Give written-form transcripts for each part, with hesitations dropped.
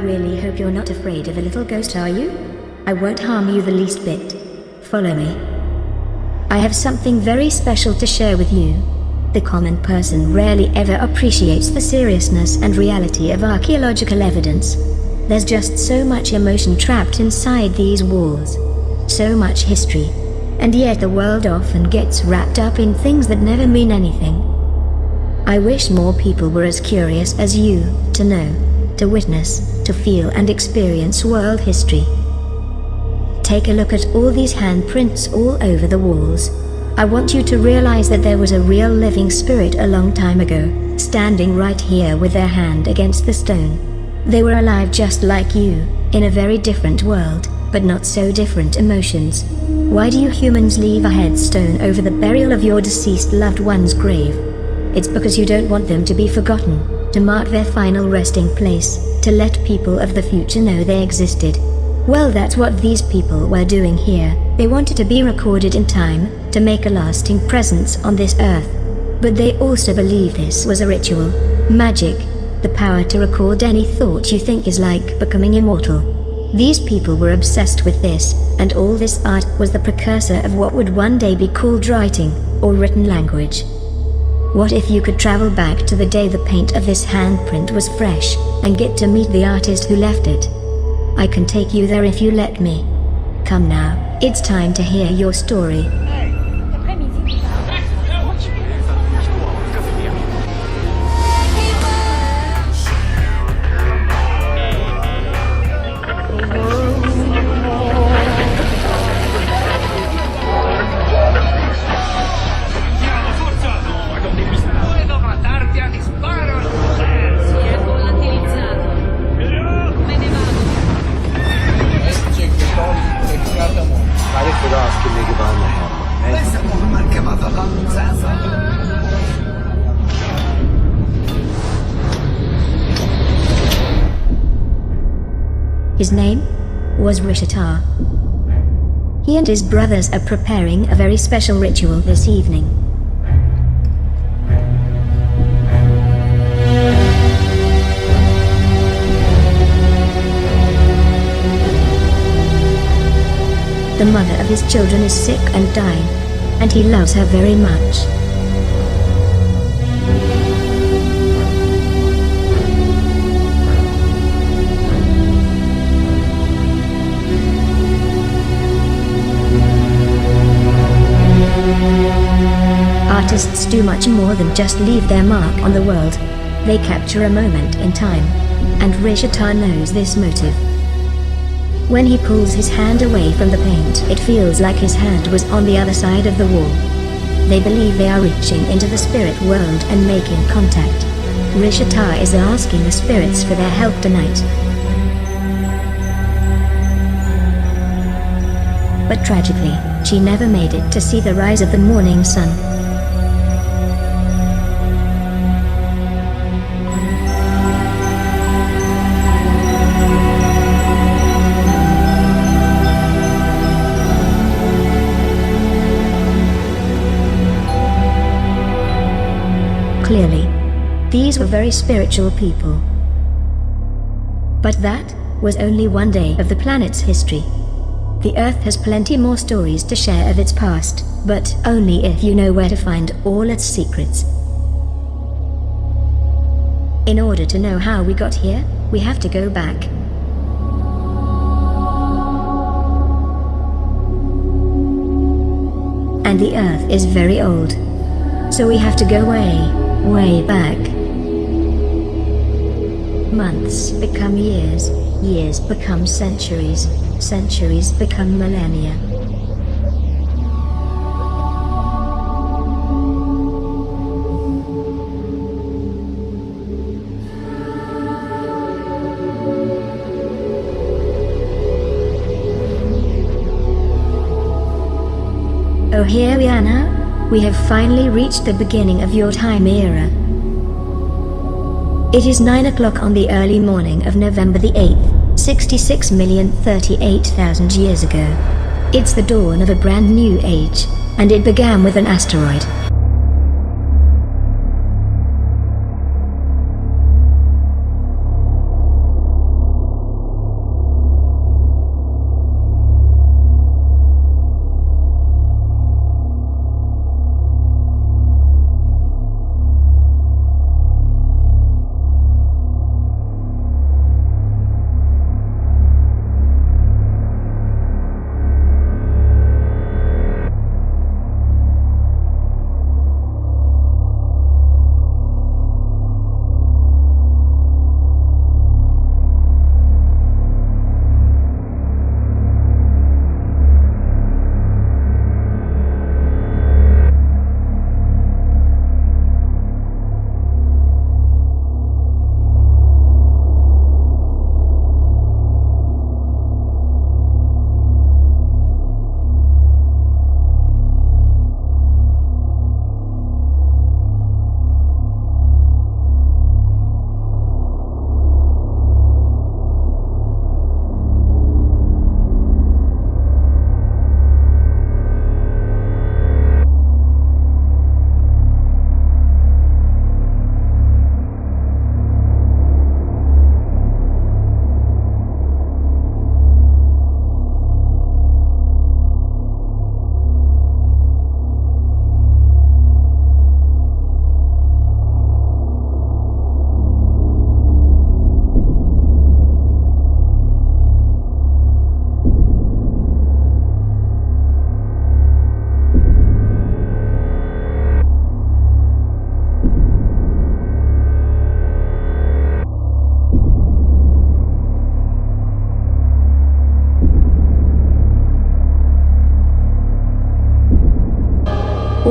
really hope you're not afraid of a little ghost, are you? I won't harm you the least bit. Follow me. I have something very special to share with you. The common person rarely ever appreciates the seriousness and reality of archaeological evidence. There's just so much emotion trapped inside these walls. So much history. And yet the world often gets wrapped up in things that never mean anything. I wish more people were as curious as you, to know, to witness, to feel and experience world history. Take a look at all these handprints all over the walls. I want you to realize that there was a real living spirit a long time ago, standing right here with their hand against the stone. They were alive just like you, in a very different world, but not so different emotions. Why do you humans leave a headstone over the burial of your deceased loved one's grave? It's because you don't want them to be forgotten, to mark their final resting place, to let people of the future know they existed. Well, that's what these people were doing here. They wanted to be recorded in time, to make a lasting presence on this earth. But they also believed this was a ritual, magic, the power to record any thought you think is like becoming immortal. These people were obsessed with this, and all this art was the precursor of what would one day be called writing, or written language. What if you could travel back to the day the paint of this handprint was fresh, and get to meet the artist who left it? I can take you there if you let me. Come now, it's time to hear your story. His name was Rishitar. He and his brothers are preparing a very special ritual this evening. The mother of his children is sick and dying, and he loves her very much. Artists do much more than just leave their mark on the world. They capture a moment in time, and Rishitar knows this motive. When he pulls his hand away from the paint, it feels like his hand was on the other side of the wall. They believe they are reaching into the spirit world and making contact. Rishitar is asking the spirits for their help tonight. But tragically, she never made it to see the rise of the morning sun. Clearly, these were very spiritual people. But that was only one day of the planet's history. The Earth has plenty more stories to share of its past, but only if you know where to find all its secrets. In order to know how we got here, we have to go back. And the Earth is very old. So we have to go way back. Months become years, years become centuries, centuries become millennia. Oh, here we are now. We have finally reached the beginning of your time era. It is 9 o'clock on the early morning of November the 8th, 66,038,000 years ago. It's the dawn of a brand new age, and it began with an asteroid.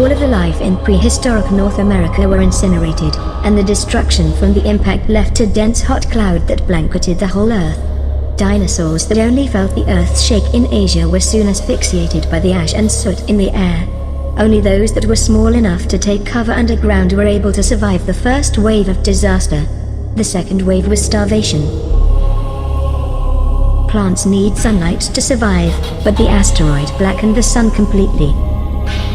all of the life in prehistoric North America were incinerated, and the destruction from the impact left a dense hot cloud that blanketed the whole Earth. Dinosaurs that only felt the Earth shake in Asia were soon asphyxiated by the ash and soot in the air. Only those that were small enough to take cover underground were able to survive the first wave of disaster. The second wave was starvation. Plants need sunlight to survive, but the asteroid blackened the sun completely.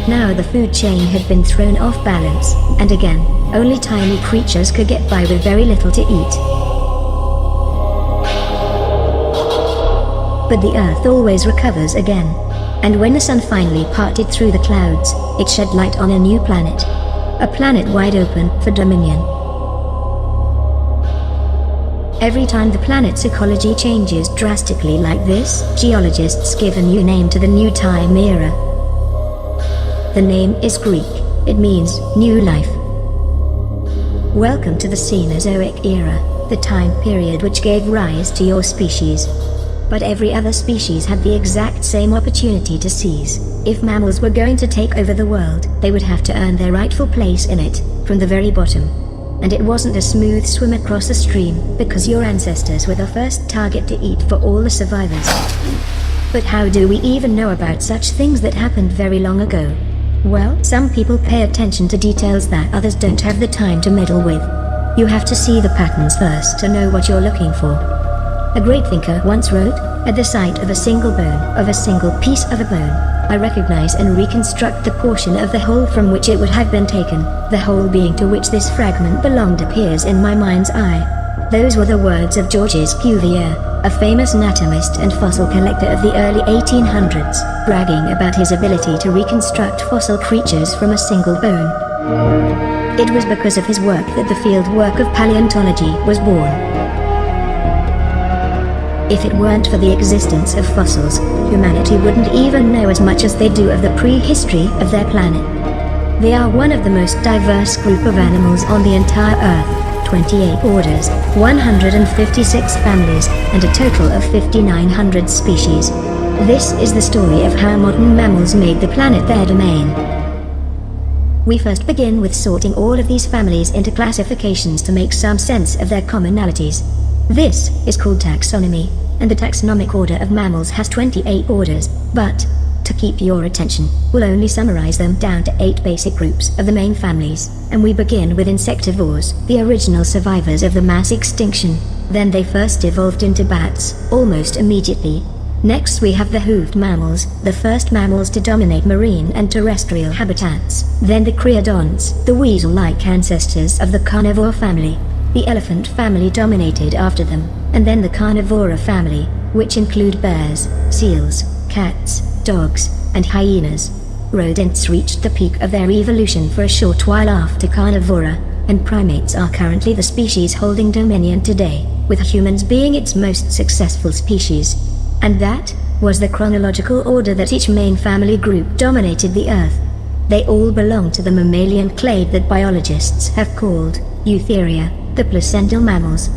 Now the food chain had been thrown off balance, and again, only tiny creatures could get by with very little to eat. But the Earth always recovers again. And when the sun finally parted through the clouds, it shed light on a new planet. A planet wide open for dominion. Every time the planet's ecology changes drastically like this, geologists give a new name to the new time era. The name is Greek. It means new life. Welcome to the Cenozoic era, the time period which gave rise to your species. But every other species had the exact same opportunity to seize. If mammals were going to take over the world, they would have to earn their rightful place in it, from the very bottom. And it wasn't a smooth swim across a stream, because your ancestors were the first target to eat for all the survivors. But how do we even know about such things that happened very long ago? Well, some people pay attention to details that others don't have the time to meddle with. You have to see the patterns first to know what you're looking for. A great thinker once wrote, "At the sight of a single bone, of a single piece of a bone, I recognize and reconstruct the portion of the whole from which it would have been taken. The whole being to which this fragment belonged appears in my mind's eye." Those were the words of Georges Cuvier, a famous anatomist and fossil collector of the early 1800s, bragging about his ability to reconstruct fossil creatures from a single bone. It was because of his work that the field work of paleontology was born. If it weren't for the existence of fossils, humanity wouldn't even know as much as they do of the prehistory of their planet. They are one of the most diverse group of animals on the entire Earth, 28 orders, 156 families, and a total of 5,900 species. This is the story of how modern mammals made the planet their domain. We first begin with sorting all of these families into classifications to make some sense of their commonalities. This is called taxonomy, and the taxonomic order of mammals has 28 orders, but, to keep your attention, we'll only summarize them down to 8 basic groups of the main families, and we begin with insectivores, the original survivors of the mass extinction. Then they first evolved into bats, almost immediately. Next we have the hoofed mammals, the first mammals to dominate marine and terrestrial habitats. Then the creodonts, the weasel-like ancestors of the carnivore family. The elephant family dominated after them, and then the carnivora family, which include bears, seals, cats, dogs, and hyenas. Rodents reached the peak of their evolution for a short while after carnivora, and primates are currently the species holding dominion today, with humans being its most successful species. And that was the chronological order that each main family group dominated the Earth. They all belong to the mammalian clade that biologists have called Eutheria, the placental mammals.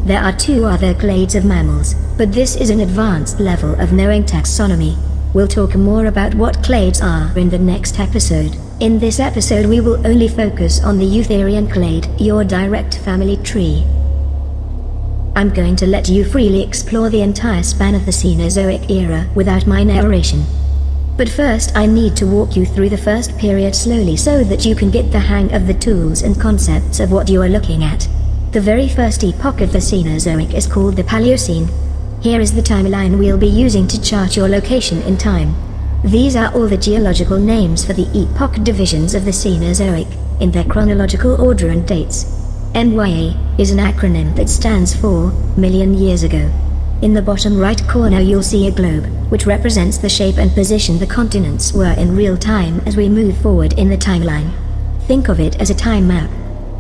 There are 2 other clades of mammals, but this is an advanced level of knowing taxonomy. We'll talk more about what clades are in the next episode. In this episode we will only focus on the Eutherian clade, your direct family tree. I'm going to let you freely explore the entire span of the Cenozoic era without my narration. But first I need to walk you through the first period slowly so that you can get the hang of the tools and concepts of what you are looking at. The very first epoch of the Cenozoic is called the Paleocene. Here is the timeline we'll be using to chart your location in time. These are all the geological names for the epoch divisions of the Cenozoic, in their chronological order and dates. MYA is an acronym that stands for million years ago. In the bottom right corner you'll see a globe, which represents the shape and position the continents were in real time as we move forward in the timeline. Think of it as a time map.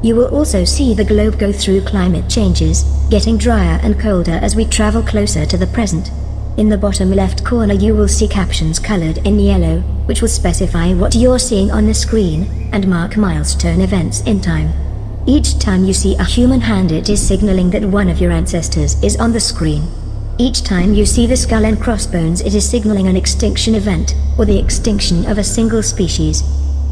You will also see the globe go through climate changes, getting drier and colder as we travel closer to the present. In the bottom left corner you will see captions colored in yellow, which will specify what you're seeing on the screen, and mark milestone events in time. Each time you see a human hand it is signaling that one of your ancestors is on the screen. Each time you see the skull and crossbones it is signaling an extinction event, or the extinction of a single species.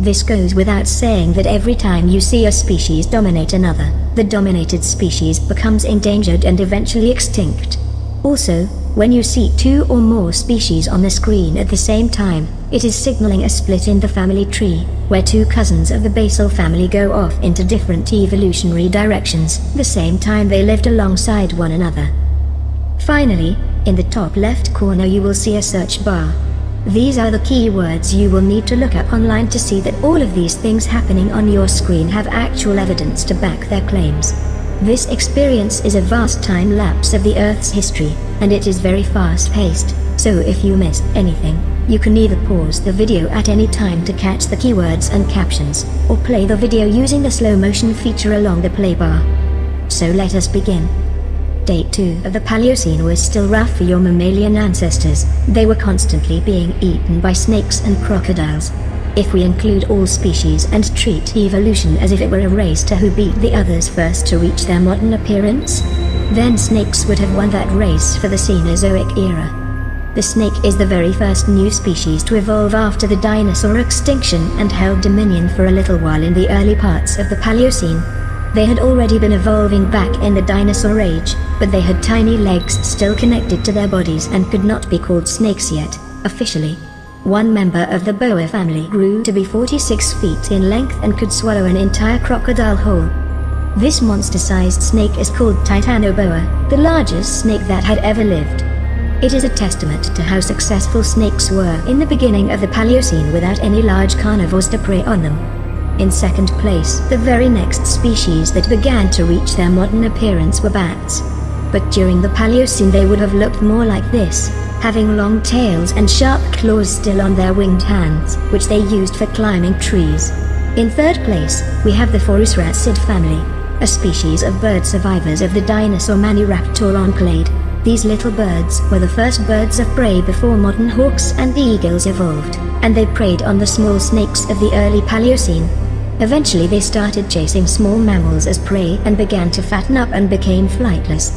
This goes without saying that every time you see a species dominate another, the dominated species becomes endangered and eventually extinct. Also, when you see two or more species on the screen at the same time, it is signaling a split in the family tree, where two cousins of the basal family go off into different evolutionary directions, the same time they lived alongside one another. Finally, in the top left corner you will see a search bar. These are the keywords you will need to look up online to see that all of these things happening on your screen have actual evidence to back their claims. This experience is a vast time lapse of the Earth's history, and it is very fast-paced, so if you missed anything, you can either pause the video at any time to catch the keywords and captions, or play the video using the slow motion feature along the play bar. So let us begin. Day 2 of the Paleocene was still rough for your mammalian ancestors. They were constantly being eaten by snakes and crocodiles. If we include all species and treat evolution as if it were a race to who beat the others first to reach their modern appearance, then snakes would have won that race for the Cenozoic era. The snake is the very first new species to evolve after the dinosaur extinction and held dominion for a little while in the early parts of the Paleocene. They had already been evolving back in the dinosaur age, but they had tiny legs still connected to their bodies and could not be called snakes yet, officially. One member of the boa family grew to be 46 feet in length and could swallow an entire crocodile whole. This monster-sized snake is called Titanoboa, the largest snake that had ever lived. It is a testament to how successful snakes were in the beginning of the Paleocene without any large carnivores to prey on them. In second place, the very next species that began to reach their modern appearance were bats. But during the Paleocene they would have looked more like this, having long tails and sharp claws still on their winged hands, which they used for climbing trees. In third place, we have the Phorusrhacid family, a species of bird survivors of the dinosaur Maniraptorochlade. These little birds were the first birds of prey before modern hawks and eagles evolved, and they preyed on the small snakes of the early Paleocene. Eventually they started chasing small mammals as prey and began to fatten up and became flightless.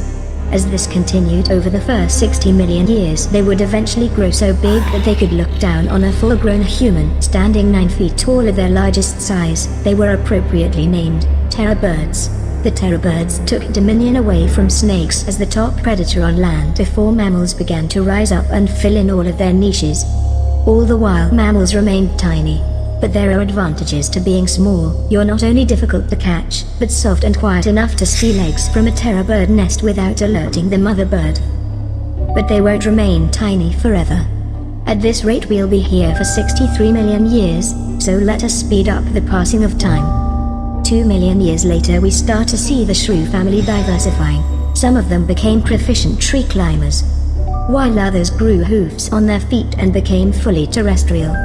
As this continued over the first 60 million years, they would eventually grow so big that they could look down on a full-grown human standing 9 feet tall at their largest size. They were appropriately named terror birds. The terror birds took dominion away from snakes as the top predator on land before mammals began to rise up and fill in all of their niches. All the while mammals remained tiny. But there are advantages to being small. You're not only difficult to catch, but soft and quiet enough to steal eggs from a terror bird nest without alerting the mother bird. But they won't remain tiny forever. At this rate we'll be here for 63 million years, so let us speed up the passing of time. 2 million years later we start to see the shrew family diversifying. Some of them became proficient tree climbers, while others grew hoofs on their feet and became fully terrestrial.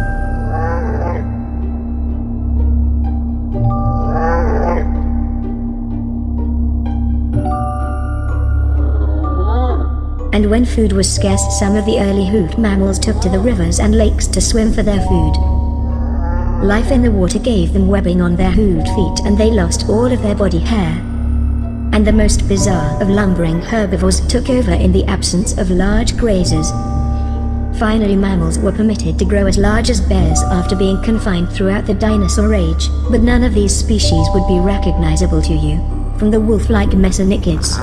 And when food was scarce, some of the early hoofed mammals took to the rivers and lakes to swim for their food. Life in the water gave them webbing on their hooved feet and they lost all of their body hair. And the most bizarre of lumbering herbivores took over in the absence of large grazers. Finally mammals were permitted to grow as large as bears after being confined throughout the dinosaur age, but none of these species would be recognizable to you. From the wolf-like mesonychids,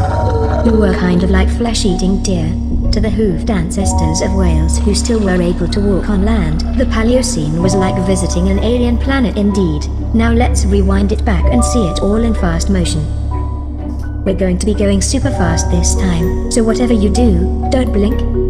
who were kind of like flesh-eating deer, to the hoofed ancestors of whales who still were able to walk on land, the Paleocene was like visiting an alien planet indeed. Now let's rewind it back and see it all in fast motion. We're going to be going super fast this time, so whatever you do, don't blink.